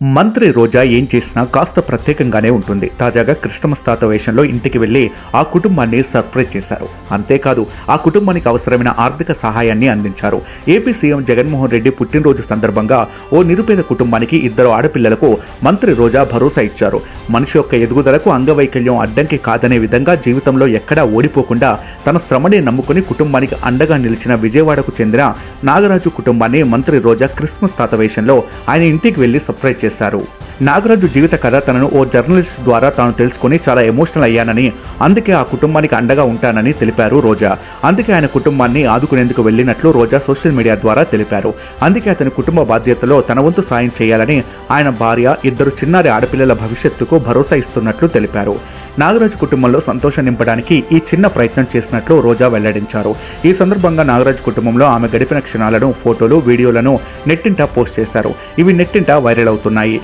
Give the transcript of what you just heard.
మంత్రి రోజా ఏం చేసినా కాస్త ప్రత్యేకంగానే ఉంటుంది. తాజాగా క్రిస్టమస్ తాత వేషంలో ఇంటికి వెళ్లి ఆ కుటుంబాన్ని సర్ప్రైజ్ చేశారు. అంతేకాదు ఆ కుటుంబానికి అవసరమైన ఆర్థిక సహాయాన్ని అందించారు. ఏపీ సీఎం జగన్మోహన్ రెడ్డి పుట్టినరోజు సందర్భంగా ఓ నిరుపేద కుటుంబానికి 2 ఆడపిల్లలకు మంత్రి రోజా భరోసా ఇచ్చారు. మనిషి యొక్క ఎదుగుదలకు అంగవైకల్యం అడ్డంకి కాదనే విధంగా జీవితంలో ఎక్కడా ఓడిపోకుండా తన శ్రమని నమ్ముకుని కుటుంబానికి అండగా నిలిచిన విజయవాడకు చెందిన నాగరాజు కుటుంబాన్ని మంత్రి రోజా క్రిస్మస్ తాత వేషంలో ఆయన ఇంటికి వెళ్లి సర్ప్రైజ్ చేశారు. నాగరాజు జీవిత కథ తనను ఓ జర్నలిస్ట్ ద్వారా తాను తెలుసుకుని చాలా ఎమోషనల్ అయ్యానని, అందుకే ఆ కుటుంబానికి అండగా ఉంటానని తెలిపారు రోజా. అందుకే ఆయన కుటుంబాన్ని ఆదుకునేందుకు వెళ్లినట్లు రోజా సోషల్ మీడియా ద్వారా తెలిపారు. అందుకే అతని కుటుంబ బాధ్యతలో తన వంతు సాయం చేయాలని ఆయన భార్య, 2 చిన్నారి ఆడపిల్లల భవిష్యత్తుకు భరోసా ఇస్తున్నట్లు తెలిపారు. నాగరాజు కుటుంబంలో సంతోషం నింపడానికి ఈ చిన్న ప్రయత్నం చేసినట్లు రోజా వెల్లడించారు. ఈ సందర్భంగా నాగరాజు కుటుంబంలో ఆమె గడిపిన క్షణాలను, ఫోటోలు, వీడియోలను నెట్టింట పోస్ట్ చేశారు. ఇవి నెట్టింట వైరల్ అవుతున్నాయి.